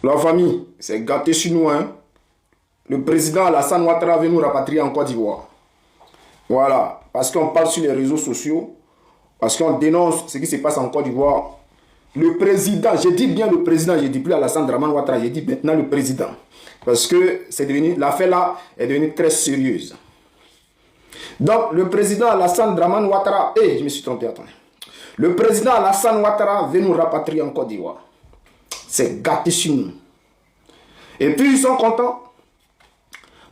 La famille, c'est gâté chez nous, hein. Le président Alassane Ouattara veut nous rapatrier en Côte d'Ivoire. Voilà, parce qu'on parle sur les réseaux sociaux, parce qu'on dénonce ce qui se passe en Côte d'Ivoire. Le président, je dis bien le président, je dis plus Alassane Dramane Ouattara, je dis maintenant le président. Parce que c'est devenu, l'affaire là est devenue très sérieuse. Donc, le président Alassane Dramane Ouattara, je me suis trompé, attendez. Le président Alassane Ouattara veut nous rapatrier en Côte d'Ivoire. C'est gâté sur nous. Et puis, ils sont contents.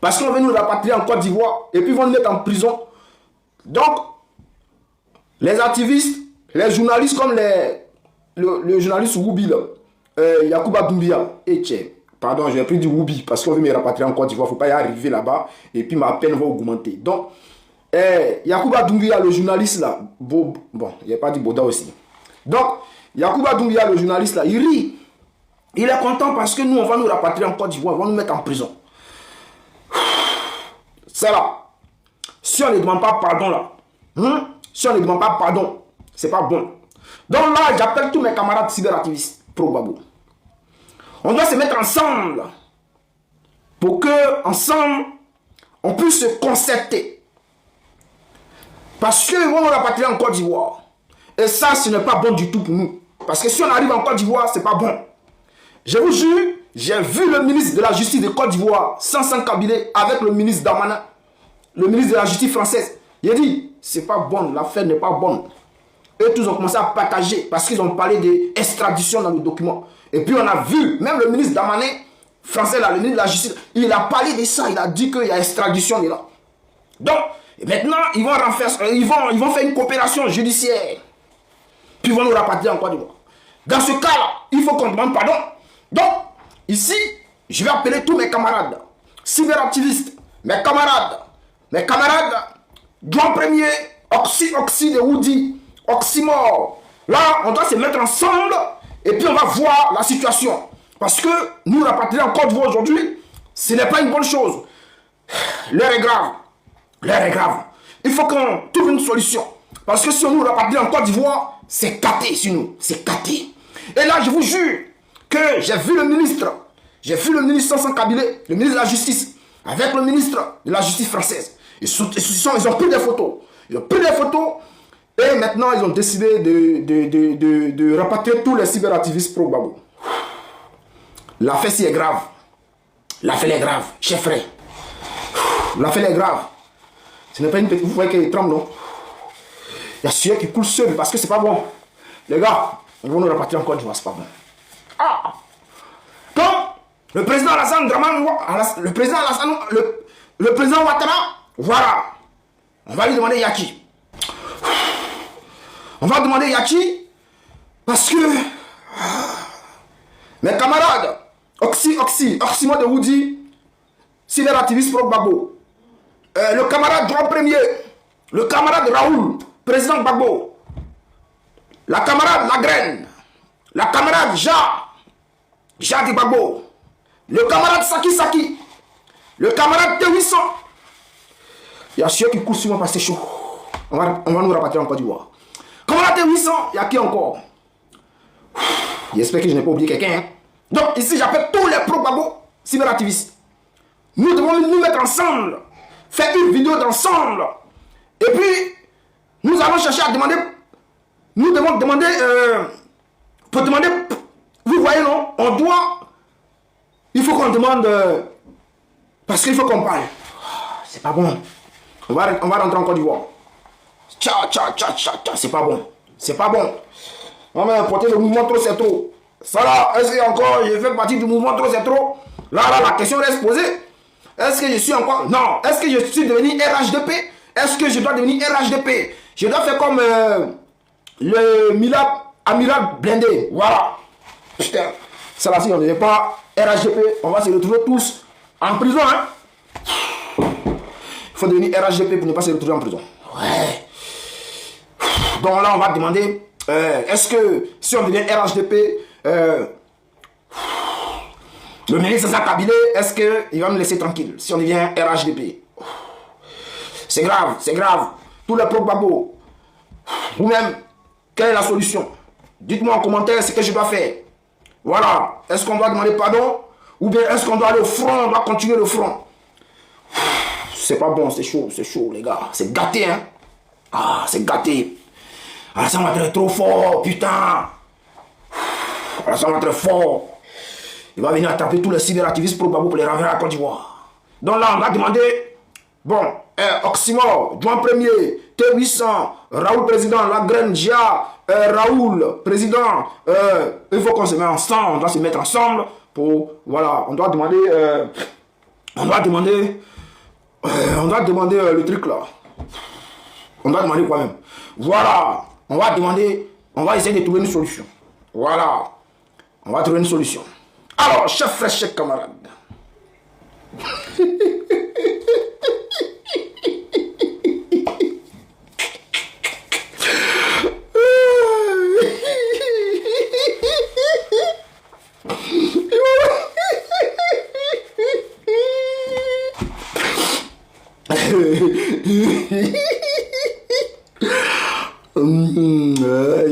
Parce qu'on veut nous rapatrier en Côte d'Ivoire. Et puis, ils vont nous mettre en prison. Donc, les activistes, les journalistes comme le journaliste Woubi, Yacouba Doumbia, pardon, je n'ai plus dit Woubi, parce qu'on veut me rapatrier en Côte d'Ivoire. Il ne faut pas y arriver là-bas. Et puis, ma peine va augmenter. Donc, Yacouba Doumbia, le journaliste là, bon, il n'a pas dit Boda aussi. Donc, Yacouba Doumbia, le journaliste là, il rit. Il est content parce que nous, on va nous rapatrier en Côte d'Ivoire, on va nous mettre en prison. C'est là. Si on ne demande pas pardon là, si on ne demande pas pardon, c'est pas bon. Donc là, j'appelle tous mes camarades cyberactivistes pro-Gbagbo. On doit se mettre ensemble pour que, ensemble, on puisse se concerter. Parce qu'ils vont nous rapatrier en Côte d'Ivoire. Et ça, ce n'est pas bon du tout pour nous. Parce que si on arrive en Côte d'Ivoire, c'est pas bon. Je vous jure, j'ai vu le ministre de la Justice de Côte d'Ivoire, Sansan Kabilé, avec le ministre Damana, le ministre de la Justice française. Il a dit, c'est pas bon, l'affaire n'est pas bonne. Eux tous ont commencé à partager parce qu'ils ont parlé d'extradition dans le document. Et puis on a vu, même le ministre Damané, français, là, le ministre de la Justice, il a parlé de ça, il a dit qu'il y a extradition là. Donc, maintenant, ils vont faire une coopération judiciaire. Puis ils vont nous rapatrier en Côte d'Ivoire. Dans ce cas-là, il faut qu'on demande pardon. Donc, ici, je vais appeler tous mes camarades, cyberactivistes, mes camarades, Grand Premier, Oxy de Woody, Oxymore. Là, on doit se mettre ensemble et puis on va voir la situation. Parce que nous rapatrier en Côte d'Ivoire aujourd'hui, ce n'est pas une bonne chose. L'heure est grave. L'heure est grave. Il faut qu'on trouve une solution. Parce que si on nous rapatrie en Côte d'Ivoire, c'est caté sur nous. C'est caté. Et là, je vous jure que j'ai vu le ministre Sansan Kabilé, le ministre de la Justice, avec le ministre de la Justice française. Ils ont pris des photos. Ils ont pris des photos et maintenant ils ont décidé de rapatrier tous les cyberactivistes pro-Gbagbo. L'affaire ci est grave. L'affaire est grave, chef frère. L'affaire est grave. Ce n'est pas une petite... Vous voyez qu'il tremble, non? Il y a celui qui coule seul parce que c'est pas bon. Les gars, ils vont nous rapatrier en Côte d'Ivoire, c'est pas bon. Ah! Donc, le président Alassane Dramane, le président Ouattara, voilà. On va lui demander Yaki. On va demander Yaki parce que mes camarades, Oxymore de Woody, cyberactiviste pro-Gbagbo, le camarade Grand Premier, le camarade Raoul, président Gbagbo, la camarade Lagraine, la camarade Jade Gbagbo, le camarade Saki, le camarade T800. Il y a ceux qui courent sur moi parce que c'est chaud. On va nous rapatrier en Côte d'Ivoire. Camarade T800, il y a qui encore? J'espère que je n'ai pas oublié quelqu'un. Hein? Donc ici, j'appelle tous les pro-Gbagbo cyberactivistes. Nous devons nous mettre ensemble, faire une vidéo d'ensemble. Et puis, nous allons chercher à demander. Nous devons demander. Pour demander. Vous voyez, non? On doit. Il faut qu'on demande. Parce qu'il faut qu'on parle. C'est pas bon. On va rentrer en Côte d'Ivoire. C'est pas bon. C'est pas bon. On va importer le mouvement trop, c'est trop. Ça là, est-ce que encore je fais partie du mouvement trop, c'est trop? Là, la question reste posée. Est-ce que je suis encore... Non. Est-ce que je suis devenu RHDP? Est-ce que je dois devenir RHDP? Je dois faire comme le Amiral Blindé. Voilà. Putain. Ça là, si on ne devient pas RHDP, on va se retrouver tous en prison. Hein? Il faut devenir RHDP pour ne pas se retrouver en prison. Ouais. Donc là, on va demander... est-ce que si on devient RHDP... le ministre Sansan Kabilé, est-ce qu'il va me laisser tranquille si on devient RHDP? C'est grave, c'est grave. Tous les pro-Gbagbo. Vous-même, quelle est la solution? Dites-moi en commentaire ce que je dois faire. Voilà. Est-ce qu'on doit demander pardon? Ou bien est-ce qu'on doit aller au front? On doit continuer le front? C'est pas bon, c'est chaud, les gars. C'est gâté, hein. Ah, c'est gâté. Alassane Ouattara est trop fort, putain. Alassane Ouattara est fort. Il va venir attraper tous les cyberactivistes pro-Babou pour les ramener à la Côte d'Ivoire. Donc là, on va demander, bon, Oxymore, Juin 1er, T800, Raoul président, Lagraine, Gia, Raoul président, il faut qu'on se mette ensemble, on doit se mettre ensemble pour, voilà, on doit demander le truc là. On doit demander quoi même? Voilà, on va essayer de trouver une solution. Voilà, on va trouver une solution. Alors, chers frères, chers camarades.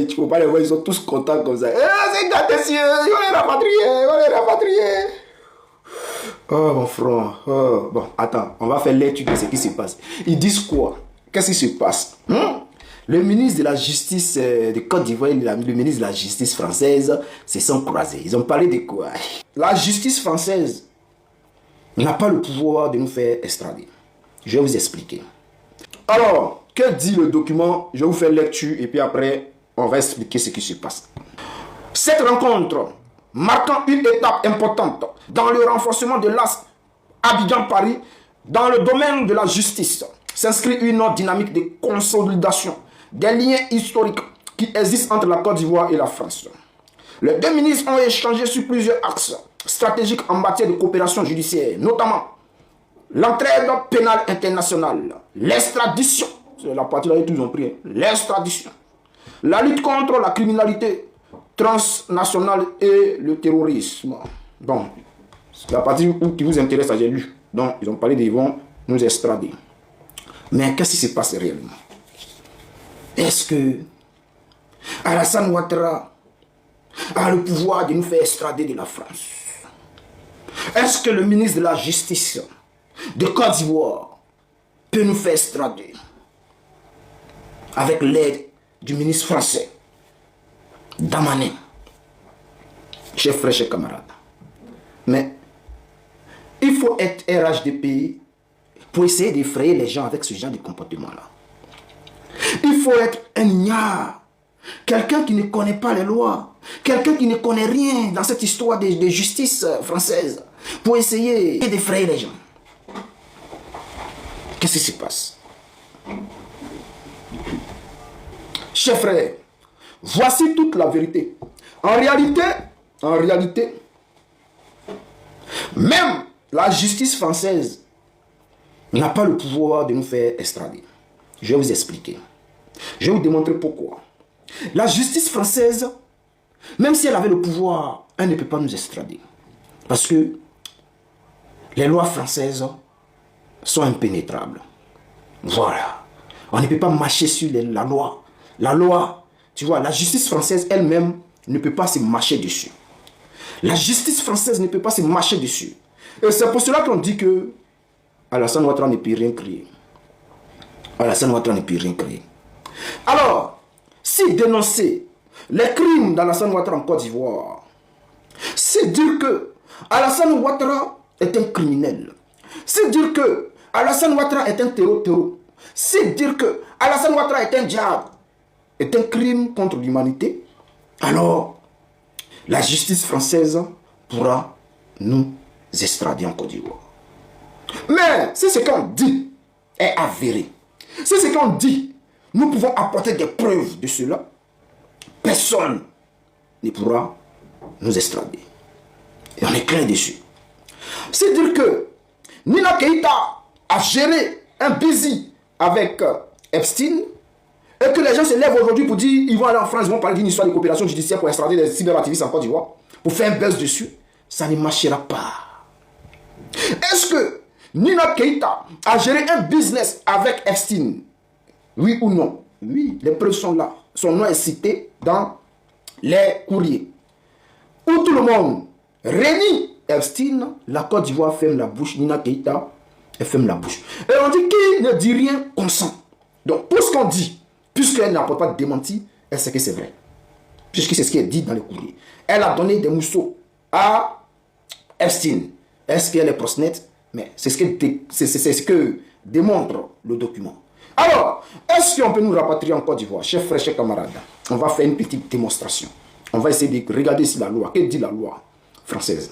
Tu peux pas les voir, ils sont tous contents comme ça. C'est gâté, on les rapatrier. Oh mon frère. Oh. Bon, attends, on va faire l'étude de ce qui se passe. Ils disent quoi? Qu'est-ce qui se passe? Le ministre de la Justice de Côte d'Ivoire et le ministre de la Justice française se sont croisés. Ils ont parlé de quoi? La justice française n'a pas le pouvoir de nous faire extrader. Je vais vous expliquer. Alors, que dit le document? Je vais vous faire lecture et puis après, on va expliquer ce qui se passe. Cette rencontre, marquant une étape importante dans le renforcement de l'AS Abidjan-Paris, dans le domaine de la justice, s'inscrit une dynamique de consolidation des liens historiques qui existent entre la Côte d'Ivoire et la France. Les deux ministres ont échangé sur plusieurs axes stratégiques en matière de coopération judiciaire, notamment l'entraide pénale internationale, l'extradition, c'est la partie là où ils ont pris, l'extradition, la lutte contre la criminalité transnationale et le terrorisme. Bon, c'est la partie qui vous intéresse, j'ai lu. Donc, ils ont parlé qu'ils vont nous extrader. Mais qu'est-ce qui se passe réellement? Est-ce que Alassane Ouattara a le pouvoir de nous faire extrader de la France? Est-ce que le ministre de la Justice de Côte d'Ivoire peut nous faire extrader avec l'aide du ministre français Damané? Chers frères, chers camarades. Mais il faut être RHDP pour essayer d'effrayer les gens avec ce genre de comportement-là. Il faut être un ignare, quelqu'un qui ne connaît pas les lois, quelqu'un qui ne connaît rien dans cette histoire de justice française pour essayer d'effrayer les gens. Qu'est-ce qui se passe? Chers frères, voici toute la vérité. En réalité, même la justice française n'a pas le pouvoir de nous faire extrader. Je vais vous expliquer. Je vais vous démontrer pourquoi. La justice française, même si elle avait le pouvoir, elle ne peut pas nous extrader. Parce que les lois françaises sont impénétrables. Voilà. On ne peut pas marcher sur la loi. La loi, tu vois, la justice française elle-même ne peut pas se marcher dessus. La justice française ne peut pas se marcher dessus. Et c'est pour cela qu'on dit que Alassane Ouattara ne peut rien créer. Alassane Ouattara ne peut rien créer. Alors, si dénoncer les crimes d'Alassane Ouattara en Côte d'Ivoire, c'est dire que Alassane Ouattara est un criminel. C'est dire que Alassane Ouattara est un terreau. C'est dire que Alassane Ouattara est un diable, est un crime contre l'humanité. Alors, la justice française pourra nous extrader en Côte d'Ivoire. Mais si ce qu'on dit est avéré, si ce qu'on dit, nous pouvons apporter des preuves de cela, personne ne pourra nous extrader. Et on est clair dessus. C'est dire que Nina Keïta a géré un busy avec Epstein et que les gens se lèvent aujourd'hui pour dire ils vont aller en France, ils vont parler d'une histoire de coopération judiciaire pour extrader des cyberactivistes en Côte d'Ivoire, pour faire un buzz dessus, ça ne marchera pas. Est-ce que Nina Keïta a géré un business avec Epstein? Oui ou non? Oui, les preuves sont là. Son nom est cité dans les courriers. où tout le monde réunit Epstein, la Côte d'Ivoire ferme la bouche, Nina Keïta, elle ferme la bouche. Et on dit qui ne dit rien consent. Donc tout ce qu'on dit, puisqu'elle n'apporte pas de démenti, elle sait que c'est vrai. Puisque c'est ce qu'elle dit dans le courrier. Elle a donné des mousseaux à Epstein. Est-ce qu'elle est prospnette? Mais c'est ce que démontre le document. Alors, est-ce qu'on peut nous rapatrier en Côte d'Ivoire? Chers frères, chers camarades, on va faire une petite démonstration. On va essayer de regarder si la loi, que dit la loi française.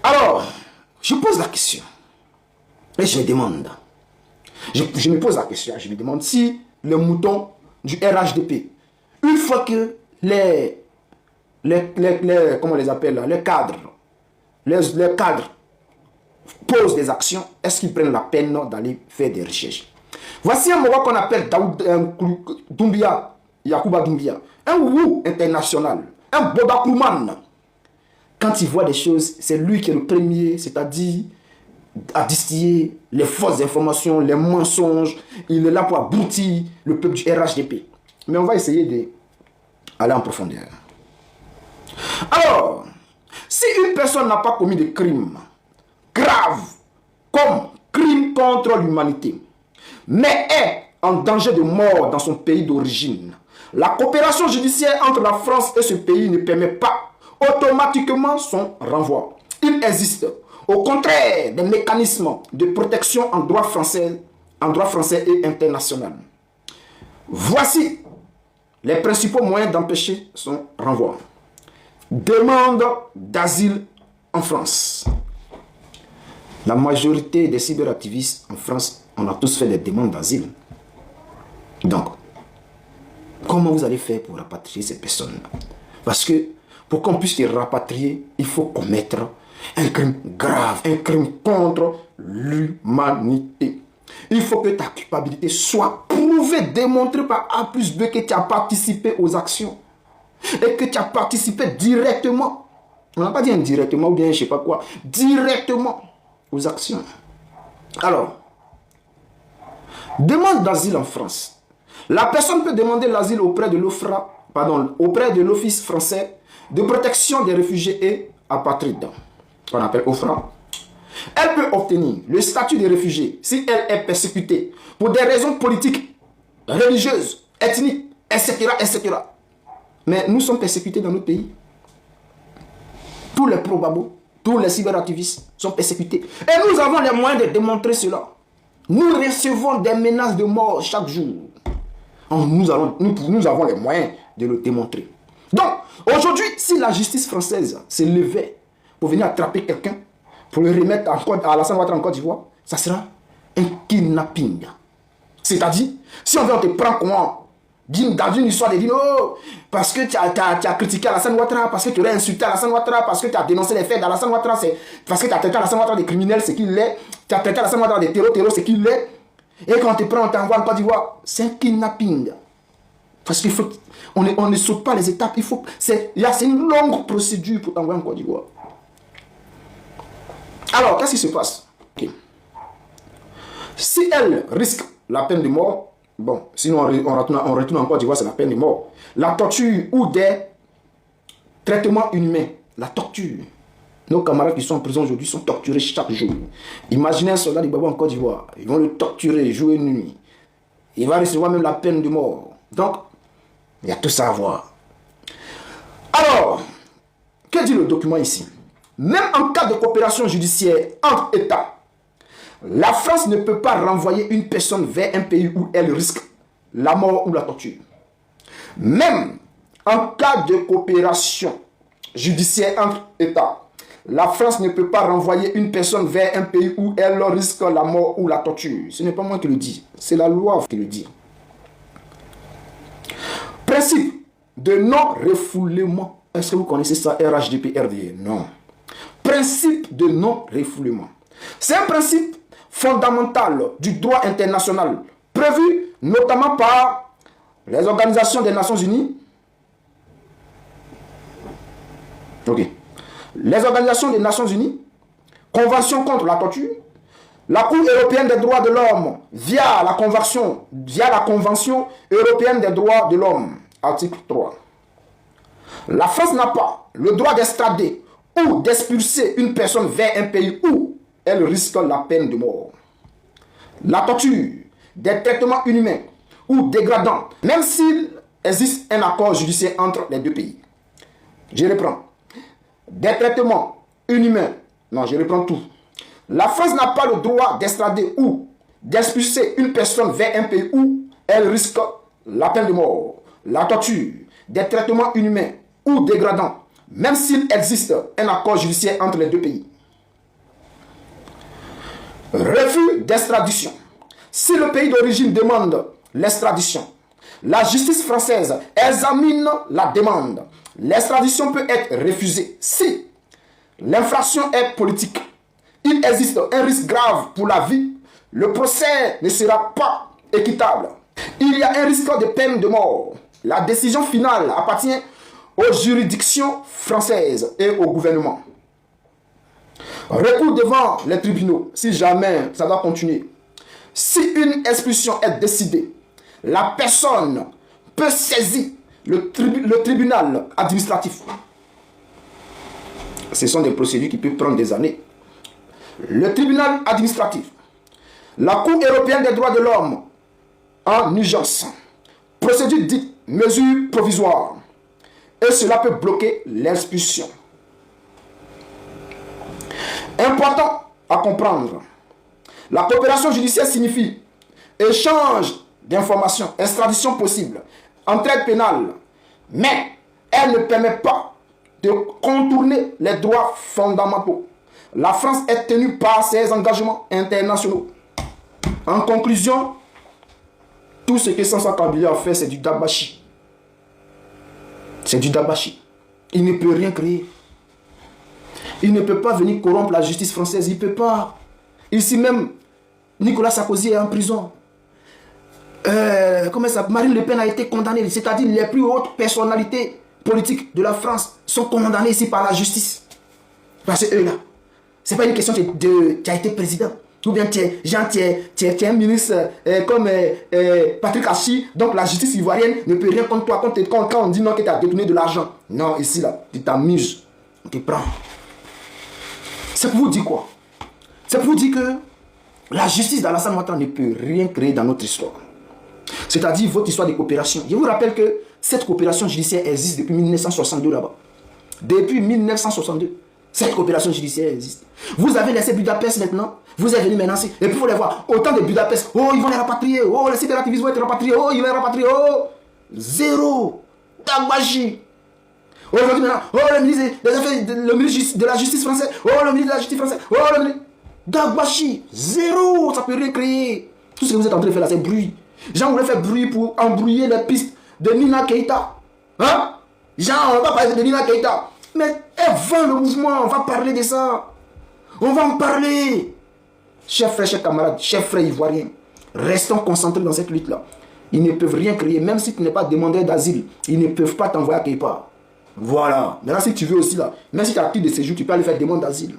Alors, je pose la question. Et je me demande. Je me pose la question. Je me demande si le mouton du RHDP, une fois que comment on les appelle là, les cadres posent des actions, est-ce qu'ils prennent la peine d'aller faire des recherches? Voici un moment qu'on appelle Doumbia, Yacouba Doumbia, un Wou international, un Boba Kouman. Quand il voit des choses, c'est lui qui est le premier, c'est-à-dire à distiller les fausses informations, les mensonges. Il est là pour abrutir le peuple du RHDP. Mais on va essayer d'aller en profondeur. Alors, si une personne n'a pas commis de crime grave, comme crime contre l'humanité, mais est en danger de mort dans son pays d'origine, la coopération judiciaire entre la France et ce pays ne permet pas automatiquement son renvoi. Il existe, au contraire, des mécanismes de protection en droit français et international. Voici les principaux moyens d'empêcher son renvoi. Demande d'asile en France. La majorité des cyberactivistes en France, on a tous fait des demandes d'asile. Donc, comment vous allez faire pour rapatrier ces personnes? Parce que pour qu'on puisse les rapatrier, il faut commettre un crime grave, un crime contre l'humanité. Il faut que ta culpabilité soit prouvée, démontrée par A plus B que tu as participé aux actions. Et que tu as participé directement. On n'a pas dit indirectement ou bien je ne sais pas quoi. Directement aux actions. Alors, demande d'asile en France. La personne peut demander l'asile auprès de auprès de l'Office français de protection des réfugiés et apatrides, qu'on appelle OFRA. Elle peut obtenir le statut de réfugié si elle est persécutée pour des raisons politiques, religieuses, ethniques, etc., etc. Mais nous sommes persécutés dans notre pays. Tous les probabos, tous les cyberactivistes sont persécutés. Et nous avons les moyens de démontrer cela. Nous recevons des menaces de mort chaque jour. Nous avons les moyens de le démontrer. Donc, aujourd'hui, si la justice française se levait pour venir attraper quelqu'un, pour le remettre à Alassane Ouattara en Côte d'Ivoire, ça sera un kidnapping. C'est-à-dire, si on te prend comment dans une histoire de dire, oh, parce que tu as critiqué Alassane Ouattara, parce que tu aurais insulté Alassane Ouattara, parce que tu as dénoncé les faits d'Alassane Ouattara, parce que tu as traité Alassane Ouattara de criminel, c'est qu'il l'est, tu as traité Alassane Ouattara de terreau, c'est qu'il l'est, et quand on te prend, on t'envoie en Côte d'Ivoire, c'est un kidnapping. Parce qu'il faut, on ne saute pas les étapes, c'est une longue procédure pour t'envoyer en Côte d'Ivoire. Alors, qu'est-ce qui se passe? Okay. Si elle risque la peine de mort, bon, sinon on retourne en Côte d'Ivoire, c'est la peine de mort. La torture ou des traitements inhumains, la torture. Nos camarades qui sont en prison aujourd'hui sont torturés chaque jour. Imaginez un soldat de Babo en Côte d'Ivoire, ils vont le torturer jour et nuit. Il va recevoir même la peine de mort. Donc, il y a tout ça à voir. Alors, que dit le document ici? Même en cas de coopération judiciaire entre États, la France ne peut pas renvoyer une personne vers un pays où elle risque la mort ou la torture. Même en cas de coopération judiciaire entre États, la France ne peut pas renvoyer une personne vers un pays où elle risque la mort ou la torture. Ce n'est pas moi qui le dis, c'est la loi qui le dit. Principe de non-refoulement. Est-ce que vous connaissez ça, RHDP, RDE? Non. Principe de non-refoulement. C'est un principe fondamental du droit international, prévu notamment par les organisations des Nations Unies. Ok. Les organisations des Nations Unies, Convention contre la torture, la Cour européenne des droits de l'homme via la Convention européenne des droits de l'homme, article 3. La France n'a pas le droit d'extrader ou d'expulser une personne vers un pays où elle risque la peine de mort. La torture, des traitements inhumains ou dégradants, même s'il existe un accord judiciaire entre les deux pays. Je reprends. Des traitements inhumains. Non, je reprends tout. La France n'a pas le droit d'extrader ou d'expulser une personne vers un pays où elle risque la peine de mort, la torture, des traitements inhumains ou dégradants, même s'il existe un accord judiciaire entre les deux pays. Refus d'extradition. Si le pays d'origine demande l'extradition, la justice française examine la demande. L'extradition peut être refusée si l'infraction est politique. Il existe un risque grave pour la vie. Le procès ne sera pas équitable. Il y a un risque de peine de mort. La décision finale appartient aux juridictions françaises et au gouvernement. Recours devant les tribunaux, si jamais ça doit continuer. Si une expulsion est décidée, la personne peut saisir le tribunal administratif. Ce sont des procédures qui peuvent prendre des années. Le tribunal administratif, la Cour européenne des droits de l'homme en urgence, procédure dite mesure provisoire, et cela peut bloquer l'expulsion. Important à comprendre, la coopération judiciaire signifie échange d'informations, extradition possible, entraide pénale, mais elle ne permet pas de contourner les droits fondamentaux. La France est tenue par ses engagements internationaux. En conclusion, tout ce que François Kabila a fait, c'est du dabashi. C'est du dabashi. Il ne peut rien créer. Il ne peut pas venir corrompre la justice française. Il ne peut pas. Ici même, Nicolas Sarkozy est en prison. Comment ça, Marine Le Pen a été condamnée. C'est-à-dire les plus hautes personnalités politiques de la France sont condamnées ici par la justice. Parce que eux là, c'est pas une question de tu as été président. Ou bien tu es un ministre comme Patrick Hachi, donc la justice ivoirienne ne peut rien contre toi quand on dit non que tu as détourné de l'argent. Non, ici là, tu t'amuses, on te prend. C'est pour vous dire quoi? C'est pour vous dire que la justice d'Alassane Ouattara ne peut rien créer dans notre histoire. C'est-à-dire votre histoire de coopération. Je vous rappelle que cette coopération judiciaire existe depuis 1962 là-bas. Depuis 1962. Cette coopération judiciaire existe. Vous avez laissé Budapest maintenant. Vous êtes venu maintenant. Et puis il faut les voir. Autant de Budapest. Oh, ils vont les rapatrier. Oh, les séparatistes vont être rapatriés. Oh, ils vont les rapatrier. Oh, zéro. Tabaji. Aujourd'hui maintenant. Oh, le ministre des Affaires, le ministre de la Justice française. Oh, le ministre de la Justice française. Oh, le ministre. Dagbashi. Zéro. Ça peut rien créer. Tout ce que vous êtes en train de faire là, c'est bruit. Jean voulait faire bruit pour embrouiller les pistes de Nina Keïta. Hein? Jean, on va parler de Nina Keïta. Mais elle vend le mouvement, on va parler de ça. On va en parler. Chers frères, chers camarades, chers frères ivoiriens, restons concentrés dans cette lutte-là. Ils ne peuvent rien créer, même si tu n'es pas demandeur d'asile. Ils ne peuvent pas t'envoyer à quelque part. Voilà. Maintenant, si tu veux aussi là, même si tu as acquis de séjour, tu peux aller faire demande d'asile.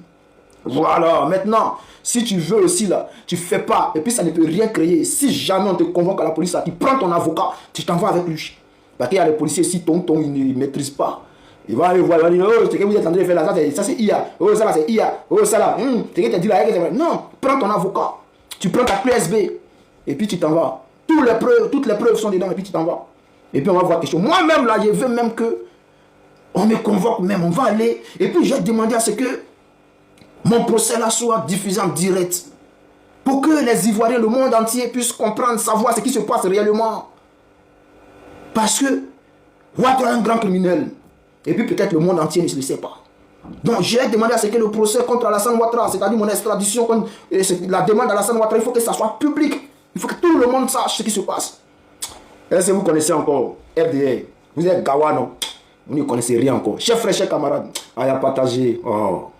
Voilà. Maintenant, si tu veux aussi là, tu fais pas, et puis ça ne peut rien créer. Si jamais on te convoque à la police, là, tu prends ton avocat, tu t'envoies avec lui. Parce qu'il y a les policiers, si ils ne maîtrisent pas. Il va aller voir, il va dire, oh, c'est que vous êtes en train de faire là, ça c'est IA, oh ça là c'est IA, oh ça là, c'est que tu as dit là, non, prends ton avocat, tu prends ta clé USB, et puis tu t'en vas. Toutes les preuves sont dedans, et puis tu t'en vas. Et puis on va voir quelque chose. Moi-même là, je veux même que on me convoque même, on va aller, et puis je vais demander à ce que mon procès là soit diffusé en direct, pour que les Ivoiriens, le monde entier puissent comprendre, savoir ce qui se passe réellement. Parce que Ouattara est un grand criminel. Et puis peut-être le monde entier ne le sait pas. Donc j'ai demandé à ce que le procès contre Alassane Ouattara, c'est-à-dire mon extradition, la demande d'Alassane Ouattara, il faut que ça soit public. Il faut que tout le monde sache ce qui se passe. Est-ce que vous connaissez encore RDA? Vous êtes Gawa, non? Vous ne connaissez rien encore. Chers frères, chers camarades, allez partager. Oh.